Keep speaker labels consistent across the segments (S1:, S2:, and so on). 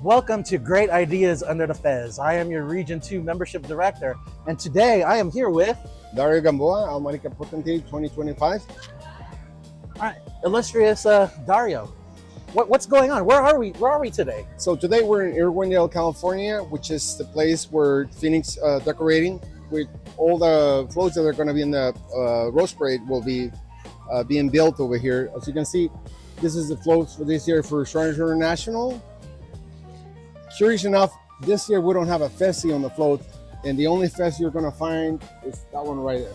S1: Welcome to Great Ideas Under the Fez. I am your Region 2 Membership Director, and today I am here with
S2: Dario Gamboa, Almarica Potentate 2025.
S1: Illustrious Dario. What's going on? Where are we today?
S2: So today we're in Irwindale, California, which is the place where Phoenix decorating with all the floats that are going to be in the Rose Parade will be being built over here. As you can see, this is the floats for this year for Shriners International. Curious enough, this year we don't have a Fessy on the float, and the only Fessy you're going to find is that one right there.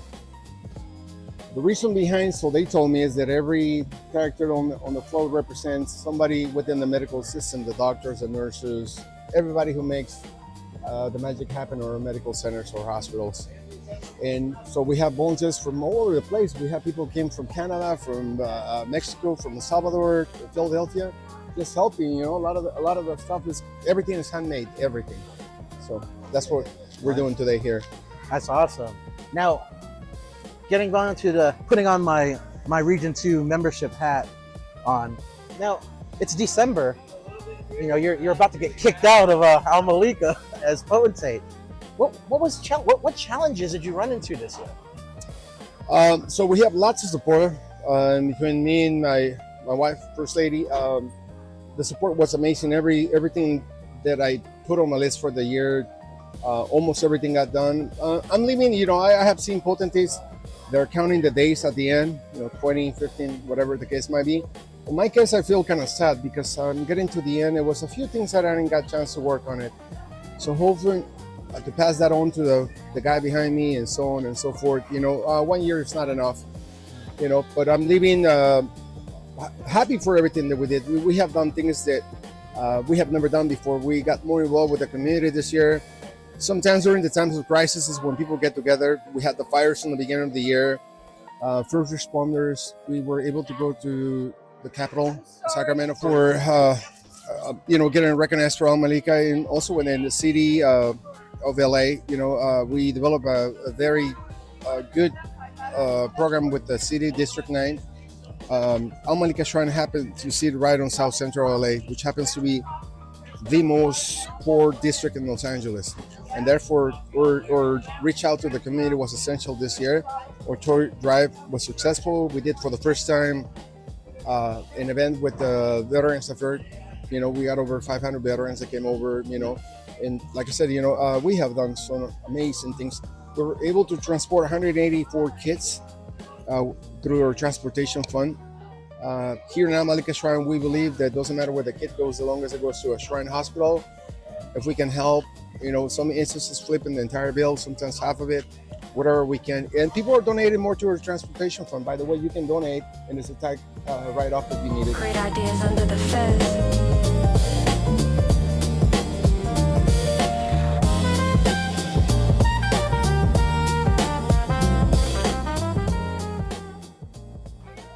S2: The reason behind, so they told me, is that every character on the float represents somebody within the medical system, the doctors, the nurses, everybody who makes the magic happen, or medical centers or hospitals. And so we have volunteers from all over the place. We have people who came from Canada, from Mexico, from El Salvador, Philadelphia, just helping. You know, a lot of the stuff is, everything is handmade, everything. So that's what we're doing today here.
S1: That's awesome. Now, getting on to the putting on my Region 2 membership hat on. Now, it's December. You know, you're about to get kicked out of Almalika as potentate. What challenges did you run into this year?
S2: So we have lots of support between me and my wife, First Lady. The support was amazing. Everything that I put on my list for the year, almost everything got done. I'm leaving, you know, I have seen potentates. They're counting the days at the end, you know, 20, 15, whatever the case might be. In my case, I feel kind of sad because I'm getting to the end. There was a few things that I didn't got a chance to work on it. So hopefully to pass that on to the guy behind me and so on and so forth. You know, 1 year is not enough, you know, but I'm leaving happy for everything that we did. We have done things that we have never done before. We got more involved with the community this year. Sometimes during the times of crisis is when people get together. We had the fires in the beginning of the year. First responders, we were able to go to the capital, Sacramento, for you know, getting recognized for Almalika, and also within the city of LA. You know, we developed a very good program with the city, District 9. Almalika Shrine happens to sit right on South Central LA, which happens to be the most poor district in Los Angeles, and therefore our reach out to the community was essential this year. Our tour drive was successful. We did for the first time an event with the Veterans Affairs. You know, we got over 500 veterans that came over, you know, and like I said, you know, we have done some amazing things. We were able to transport 184 kids through our transportation fund. Here in Almalika Shrine, we believe that it doesn't matter where the kid goes, as long as it goes to a shrine hospital. If we can help, you know, some instances flipping the entire bill, sometimes half of it, whatever we can. And people are donating more to our transportation fund. By the way, you can donate, and it's a tag write-off if you need it.
S3: Great ideas under the fez.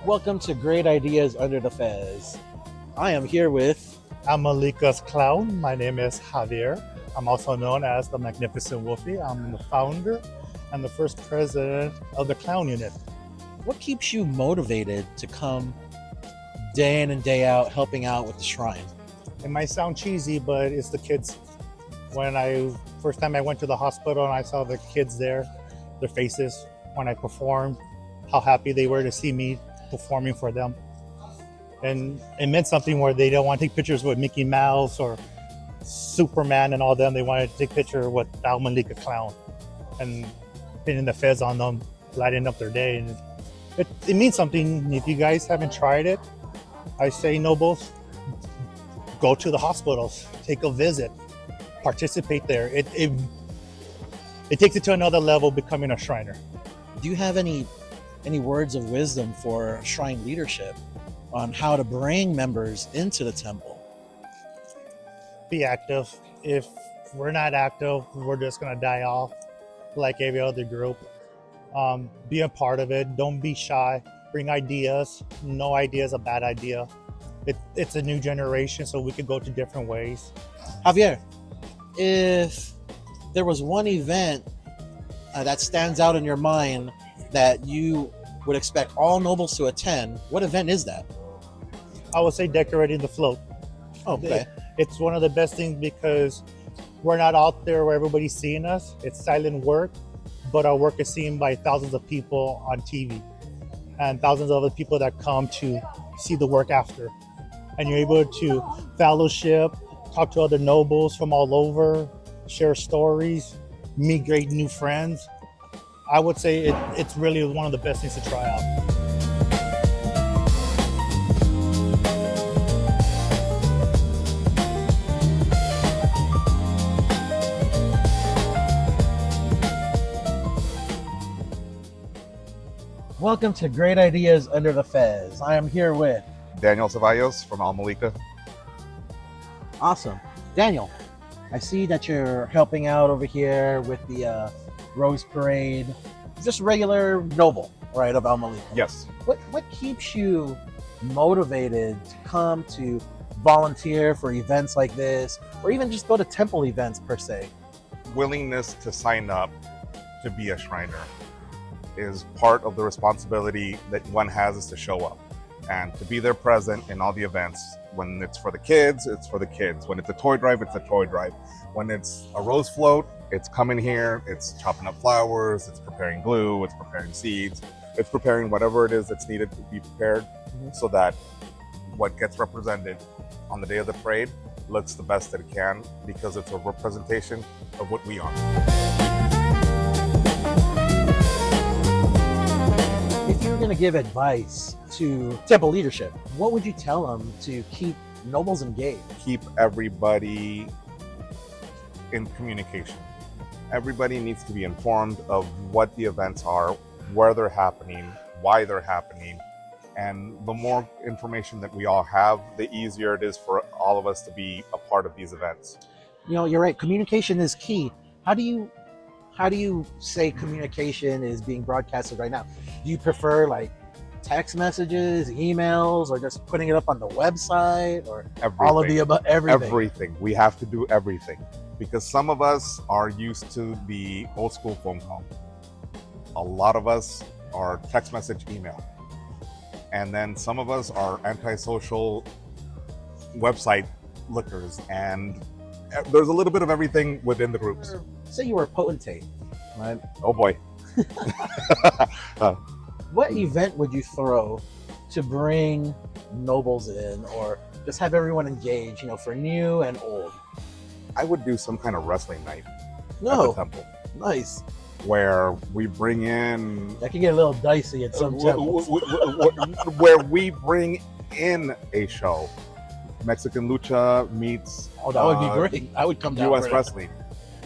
S1: Welcome to Great Ideas Under the Fez. I am here with
S4: Almalika's clown. My name is Javier. I'm also known as the Magnificent Wolfie. I'm the founder and the first president of the clown unit.
S1: what keeps you motivated to come day in and day out helping out with the shrine?
S4: It might sound cheesy, but it's the kids. First time I went to the hospital and I saw the kids there, their faces when I performed, how happy they were to see me performing for them. And it meant something where they don't want to take pictures with Mickey Mouse or Superman and all them. They wanted to take pictures with Almalika Clown and pinning the fez on them, lighting up their day. And it means something. If you guys haven't tried it, I say, nobles, go to the hospitals, take a visit, participate there. It takes it to another level, becoming a Shriner.
S1: Do you have any words of wisdom for shrine leadership on how to bring members into the temple?
S4: Be active. If we're not active, we're just going to die off like every other group. Be a part of it. Don't be shy. Bring ideas. No idea is a bad idea. It's a new generation, so we could go to different ways.
S1: Javier, if there was one event that stands out in your mind that you would expect all nobles to attend, what event is that?
S4: I would say decorating the float.
S1: Okay.
S4: It's one of the best things because we're not out there where everybody's seeing us. It's silent work, but our work is seen by thousands of people on TV and thousands of other people that come to see the work after. And you're able to fellowship, talk to other nobles from all over, share stories, meet great new friends. I would say it's really one of the best things to try out.
S1: Welcome to Great Ideas Under the Fez. I am here with
S5: Daniel Ceballos from Almalika.
S1: Awesome. Daniel, I see that you're helping out over here with the Rose Parade. Just regular noble, right, of Almalika.
S5: Yes.
S1: What keeps you motivated to come to volunteer for events like this, or even just go to temple events per se?
S5: Willingness to sign up to be a Shriner is part of the responsibility that one has, is to show up and to be there present in all the events. When it's for the kids, it's for the kids. When it's a toy drive, it's a toy drive. When it's a rose float, it's coming here, it's chopping up flowers, it's preparing glue, it's preparing seeds, it's preparing whatever it is that's needed to be prepared, so that what gets represented on the day of the parade looks the best that it can, because it's a representation of what we are.
S1: If you were going to give advice to temple leadership, what would you tell them to keep nobles engaged?
S5: Keep everybody in communication. Everybody needs to be informed of what the events are, where they're happening, why they're happening. And the more information that we all have, the easier it is for all of us to be a part of these events.
S1: You know, you're right. Communication is key. How do you say communication is being broadcasted right now? Do you prefer like text messages, emails, or just putting it up on the website, or all of the above?
S5: Everything. We have to do everything, because some of us are used to the old school phone call. A lot of us are text message, email. And then some of us are antisocial website lookers, and there's a little bit of everything within the groups.
S1: Say you were a potentate, right?
S5: Oh boy.
S1: What event would you throw to bring nobles in, or just have everyone engage, you know, for new and old?
S5: I would do some kind of wrestling night at
S1: No,
S5: the temple,
S1: nice.
S5: where we bring in
S1: That can get a little dicey at some temples.
S5: where we bring in a show. Mexican lucha meets
S1: Oh, that would be great. I would come down
S5: U.S.
S1: for that.
S5: wrestling.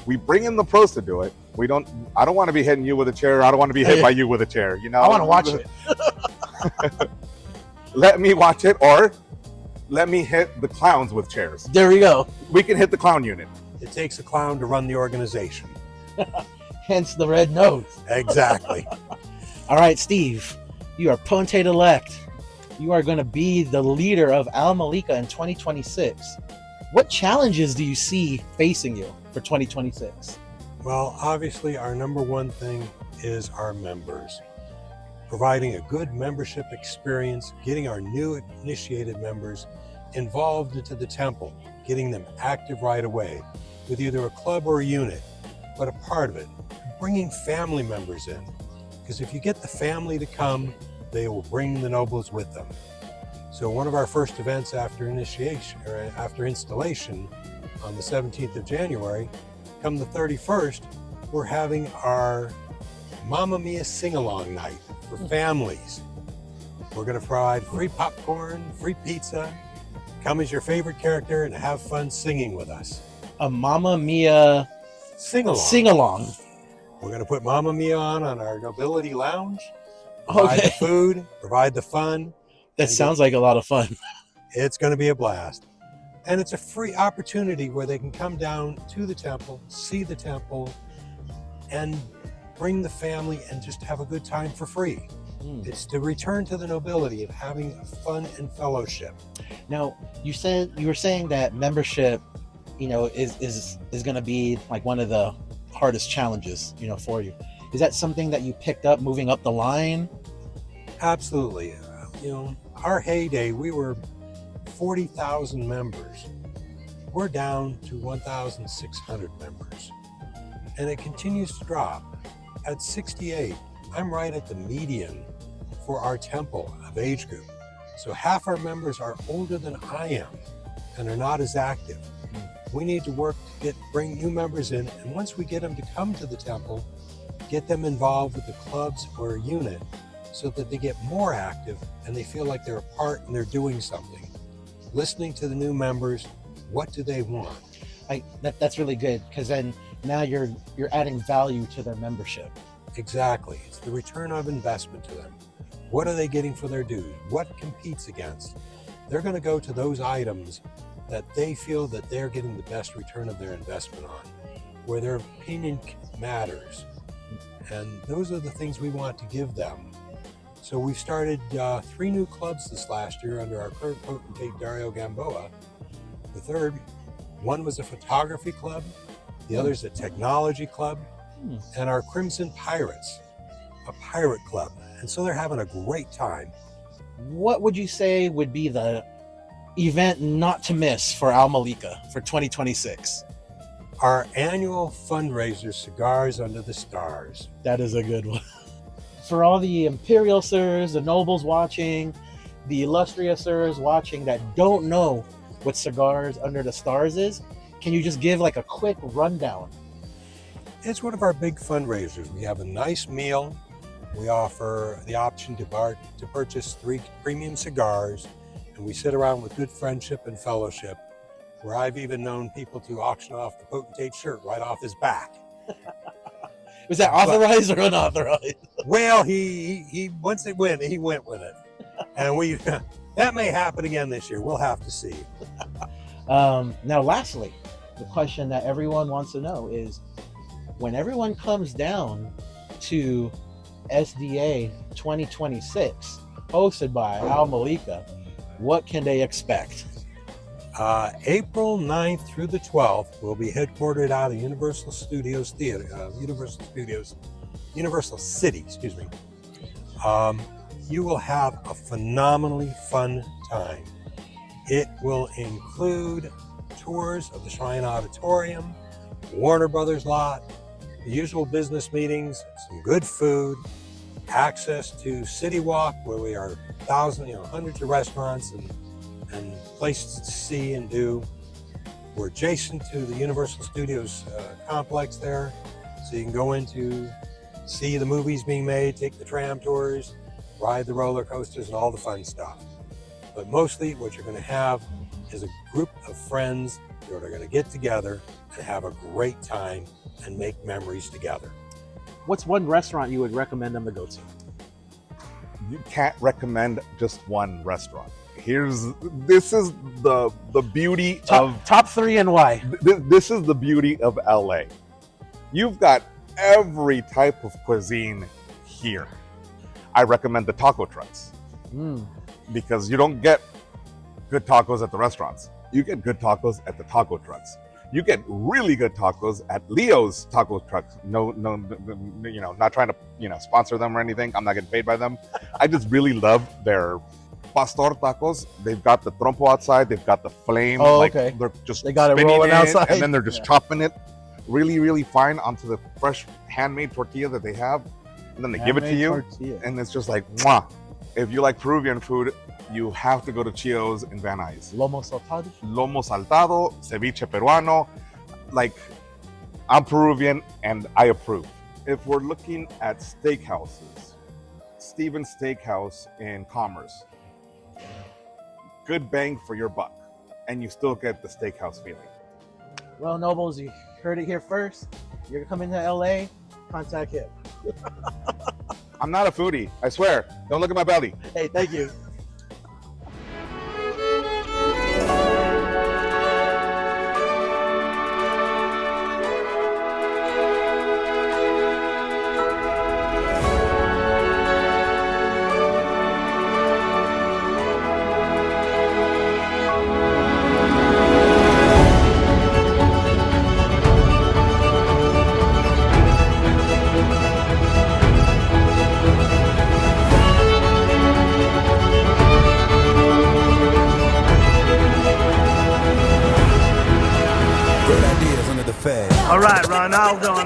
S5: We bring in the pros to do it. I don't want to be hitting you with a chair. I don't want to be hit by you with a chair. You know,
S1: I want to watch it.
S5: Let me watch it, or let me hit the clowns with chairs.
S1: There we go.
S5: We can hit the clown unit.
S6: It takes a clown to run the organization.
S1: Hence the red nose.
S6: Exactly.
S1: All right, Steve, you are potentate elect. You are going to be the leader of Almalika in 2026. What challenges do you see facing you for 2026?
S6: Well, obviously, our number one thing is our members. Providing a good membership experience, getting our new initiated members involved into the temple, getting them active right away with either a club or a unit, but a part of it. Bringing family members in, because if you get the family to come, they will bring the nobles with them. So one of our first events after initiation, or after installation, on the 17th of January, come the 31st, we're having our Mamma Mia sing-along night for families. We're going to provide free popcorn, free pizza. Come as your favorite character and have fun singing with us.
S1: A Mamma Mia
S6: Sing-along.
S1: sing-along.
S6: We're going to put Mamma Mia on our Nobility Lounge. Provide the food, provide the fun.
S1: That sounds like a lot of fun.
S6: It's going to be a blast. And it's a free opportunity where they can come down to the temple, see the temple, and bring the family and just have a good time for free. It's to return to the nobility of having fun and fellowship.
S1: Now, you were saying that membership, you know, is going to be like one of the hardest challenges, you know, for you. Is that something that you picked up moving up the line?
S6: Absolutely. You know, our heyday, we were 40,000 members. we're down to 1,600 members, and it continues to drop. At 68, I'm right at the median for our temple of age group. So half our members are older than I am and are not as active. We need to work to bring new members in, and once we get them to come to the temple, get them involved with the clubs or a unit so that they get more active and they feel like they're a part and they're doing something. Listening to the new members, what do they want?
S1: That's really good, because then now you're adding value to their membership.
S6: Exactly. It's the return of investment to them. What are they getting for their dues? What competes against? They're going to go to those items that they feel that they're getting the best return of their investment on, where their opinion matters. And those are the things we want to give them. So we've started 3 new clubs this last year under our current potentate, Dario Gamboa. The third, one was a photography club, the other's a technology club, and our Crimson Pirates, a pirate club. And so they're having a great time.
S1: What would you say would be the event not to miss for Al Malika for 2026?
S6: Our annual fundraiser, Cigars Under the Stars.
S1: That is a good one. For all the Imperial Sirs, the nobles watching, the illustrious Sirs watching that don't know what Cigars Under the Stars is, can you just give like a quick rundown?
S6: It's one of our big fundraisers. We have a nice meal. We offer the option to purchase 3 premium cigars, and we sit around with good friendship and fellowship, where I've even known people to auction off the potentate shirt right off his back.
S1: Was that authorized or unauthorized?
S6: Well, he once it went, he went with it, and we that may happen again this year. We'll have to see.
S1: Now, lastly, the question that everyone wants to know is, when everyone comes down to SDA 2026, hosted by Al Malika, what can they expect?
S6: April 9th through the 12th, we'll be headquartered out of Universal City, excuse me. You will have a phenomenally fun time. It will include tours of the Shrine Auditorium, Warner Brothers lot, the usual business meetings, some good food, access to City Walk, where we are hundreds of restaurants and places to see and do. We're adjacent to the Universal Studios complex there, so you can go in to see the movies being made, take the tram tours, ride the roller coasters, and all the fun stuff. But mostly what you're going to have is a group of friends that are going to get together and have a great time and make memories together.
S1: What's one restaurant you would recommend them to go to?
S5: You can't recommend just one restaurant. This is the beauty of
S1: top 3 and why.
S5: This is the beauty of LA. You've got every type of cuisine here. I recommend the taco trucks because you don't get good tacos at the restaurants. You get good tacos at the taco trucks. You get really good tacos at Leo's taco trucks. No, not trying to, sponsor them or anything. I'm not getting paid by them. I just really love their pastor tacos. They've got the trompo outside. They've got the flame.
S1: Okay.
S5: They
S1: got it
S5: spinning
S1: rolling outside.
S5: and then they're just chopping it really, really fine onto the fresh handmade tortilla that they have. And then they give it to you.
S1: Tortilla.
S5: And it's just like, mwah. If you like Peruvian food, you have to go to Chio's in Van Nuys.
S1: Lomo saltado.
S5: Lomo saltado, ceviche peruano. Like, I'm Peruvian and I approve. If we're looking at steakhouses, Stephen's Steakhouse in Commerce, good bang for your buck, and you still get the steakhouse feeling.
S1: Well, Nobles, you heard it here first. You're coming to LA, contact him.
S5: I'm not a foodie, I swear. Don't look at my belly.
S1: Hey, thank you.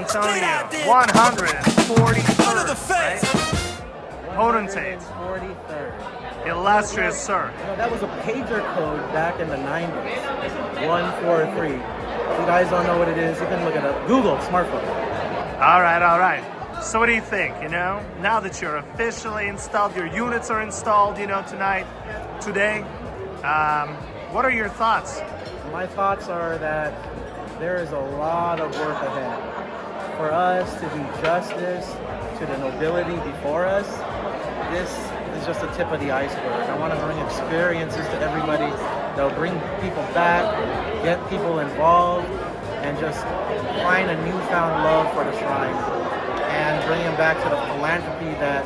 S7: Antonio, 143rd, right? Potentate.
S1: 143rd.
S7: Illustrious sir.
S1: You know, that was a pager code back in the 90s. 143. If you guys don't know what it is, you can look it up. Google smartphone.
S7: All right. So what do you think, now that you're officially installed, your units are installed, today, what are your thoughts?
S1: My thoughts are that there is a lot of work ahead. For us to do justice to the nobility before us, this is just the tip of the iceberg. I want to bring experiences to everybody that'll bring people back, get people involved, and just find a newfound love for the shrine and bring them back to the philanthropy that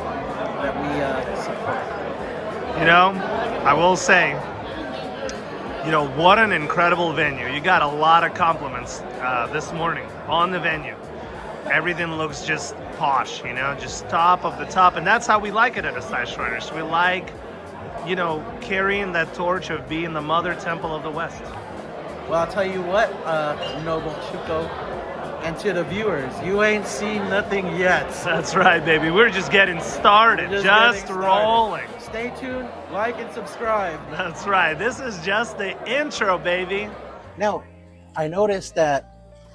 S1: we support.
S7: I will say, what an incredible venue. You got a lot of compliments this morning on the venue. Everything looks just posh, just top of the top. And that's how we like it at Asiya Shriners. We like, carrying that torch of being the mother temple of the West.
S1: Well, I'll tell you what, Noble Chico, and to the viewers, you ain't seen nothing yet.
S7: That's right, baby. We're just getting started, just rolling.
S1: Stay tuned, like and subscribe.
S7: That's right. This is just the intro, baby.
S1: Now, I noticed that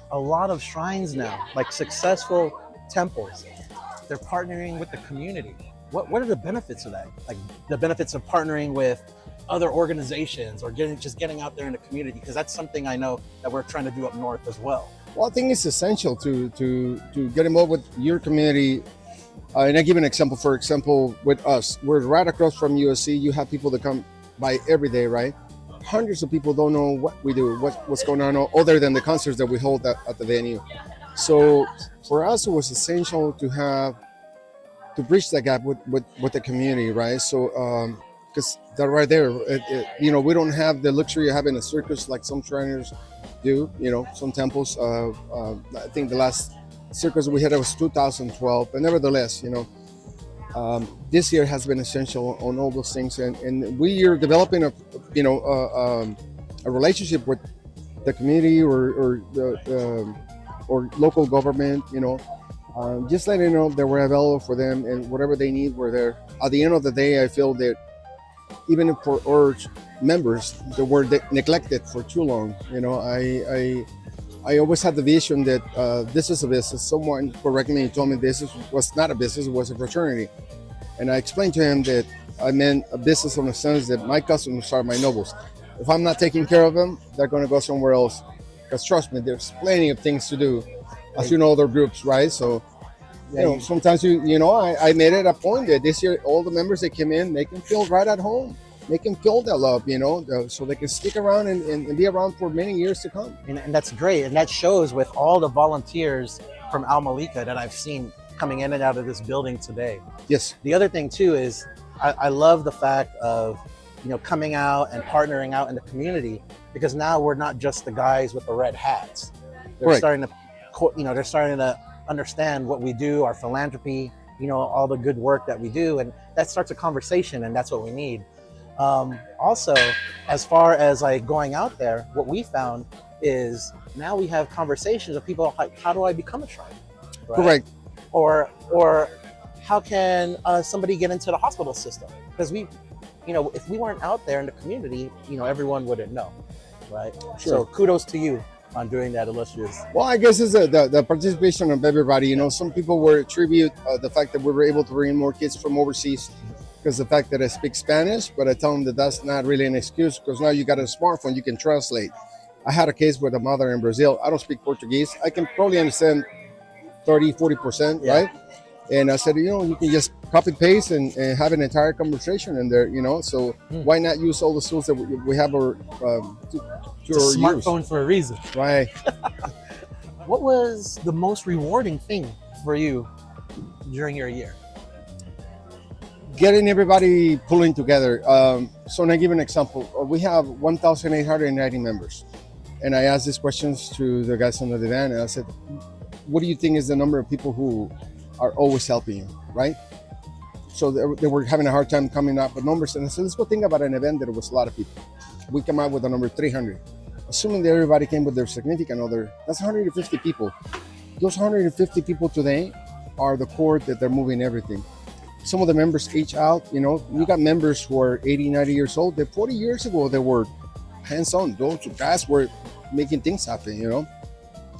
S1: a lot of shrines now, like successful temples, they're partnering with the community. What are the benefits of that? Like the benefits of partnering with other organizations or getting out there in the community? Because that's something I know that we're trying to do up north as well.
S2: Well, I think it's essential to get involved with your community. And I give an example. For example, with us, we're right across from USC. You have people that come by every day, right? Hundreds of people don't know what we do, what's going on, other than the concerts that we hold at the venue. So for us, it was essential to bridge that gap with the community, right? So because that right there, we don't have the luxury of having a circus like some Shriners do, some temples. I think the last circus we had was 2012, but nevertheless, this year has been essential on all those things, and we are developing a relationship with the community or local government, just letting them know that we're available for them and whatever they need, we're there. At the end of the day, I feel that even for our members that were neglected for too long, I always had the vision that this is a business. Someone corrected me and told me this was not a business, it was a fraternity. And I explained to him that I meant a business in the sense that my customers are my nobles. If I'm not taking care of them, they're going to go somewhere else. Because trust me, there's plenty of things to do, as you know, other groups, right? So, sometimes I made it a point that this year all the members that came in, they can feel right at home. They can feel that love, so they can stick around and be around for many years to come.
S1: And that's great. And that shows with all the volunteers from Al Malika that I've seen coming in and out of this building today.
S2: Yes.
S1: The other thing too is I love the fact of, coming out and partnering out in the community, because now we're not just the guys with the red hats. They're starting to understand what we do, our philanthropy, all the good work that we do. And that starts a conversation, and that's what we need. Also, as far as like going out there, what we found is now we have conversations with people like, how do I become a Shriner? Right?
S2: Correct.
S1: Or how can somebody get into the hospital system? Because if we weren't out there in the community, everyone wouldn't know, right?
S2: Sure.
S1: So kudos to you on doing that, illustrious.
S2: Well, I guess it's the participation of everybody. Some people were attribute the fact that we were able to bring in more kids from overseas because the fact that I speak Spanish, but I tell them that that's not really an excuse, because now you got a smartphone, you can translate. I had a case with a mother in Brazil. I don't speak Portuguese. I can probably understand 30-40%, right? And I said, you can just copy paste and have an entire conversation in there, so why not use all the tools that we have to
S1: It's a smartphone
S2: use?
S1: for a reason.
S2: Right.
S1: What was the most rewarding thing for you during your year?
S2: Getting everybody pulling together. So now give an example. We have 1,890 members. And I asked these questions to the guys on the divan, and I said, what do you think is the number of people who are always helping you, right? So they were having a hard time coming up with numbers. And I said, let's go think about an event that was a lot of people. We come out with the number 300. Assuming that everybody came with their significant other, that's 150 people. those 150 people today are the core that they're moving everything. Some of the members age out, you know, we got members who are 80, 90 years old. That 40 years ago, they were hands-on. Those guys were making things happen, you know.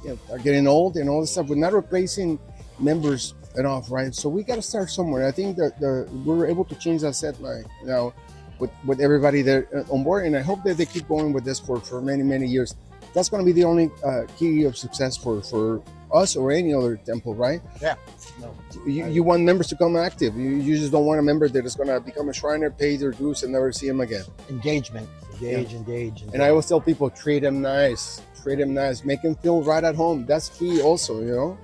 S2: Yeah, are getting old and all this stuff. We're not replacing members enough, right? So we got to start somewhere. I think that we were able to change that set line now with everybody there on board, and I hope that they keep going with this for many, many years. That's going to be the only key of success for us or any other temple, right?
S1: Yeah. No.
S2: You want members to come active. You just don't want a member that is going to become a Shriner, pay their dues, and never see them again.
S1: Engagement. Engage.
S2: And I always tell people, treat them nice, make them feel right at home. That's key also, you know.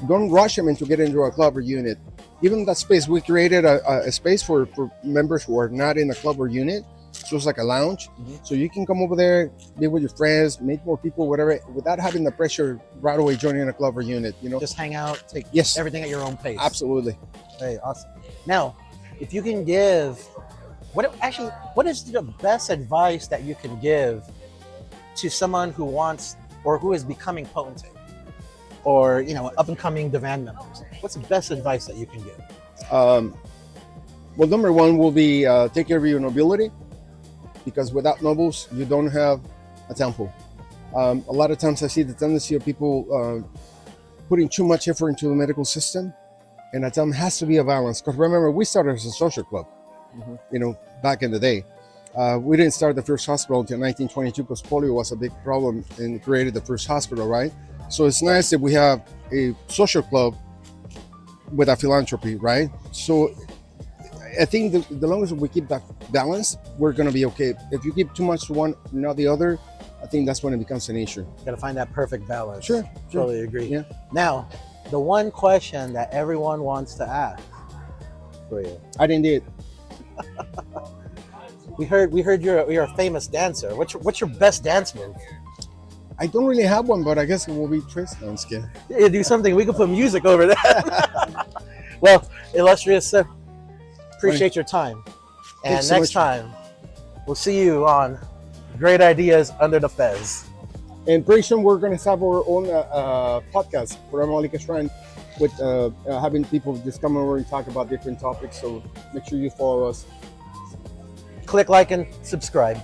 S2: Don't rush them into getting into a club or unit. Even that space, we created a space for members who are not in a club or unit. So it's like a lounge. So you can come over there, be with your friends, meet more people, whatever, without having the pressure right away joining a club or unit, you know.
S1: Just hang out, take
S2: Yes.
S1: everything at your own pace.
S2: Absolutely.
S1: Hey, awesome. Now, if you can give, what is the best advice that you can give to someone who wants or who is becoming potentate, or up and coming Divan members? What's the best advice that you can give?
S2: Well, number one will be take care of your nobility, because without nobles, you don't have a temple. A lot of times I see the tendency of people putting too much effort into the medical system, and I tell them it has to be a balance. Because remember, we started as a social club, back in the day. We didn't start the first hospital until 1922 because polio was a big problem and created the first hospital, right? So it's nice that we have a social club with a philanthropy, right? So I think the longer we keep that balance, we're going to be okay. If you keep too much to one, not the other, I think that's when it becomes an issue.
S1: Got to find that perfect balance.
S2: Sure.
S1: Totally agree.
S2: Yeah.
S1: Now, the one question that everyone wants to ask for you.
S2: I didn't do it.
S1: We heard you're a famous dancer. What's your best dance move?
S2: I don't really have one, but I guess it will be Tris. No, I'm just kidding.
S1: Yeah, do something. We can put music over that. Well, illustrious sir, appreciate your time. And
S2: Thanks so
S1: next
S2: much.
S1: time, we'll see you on Great Ideas Under the Fez.
S2: And pretty soon we're going to have our own podcast for Amalika Shrine with having people just come over and talk about different topics. So make sure you follow us.
S1: Click like and subscribe.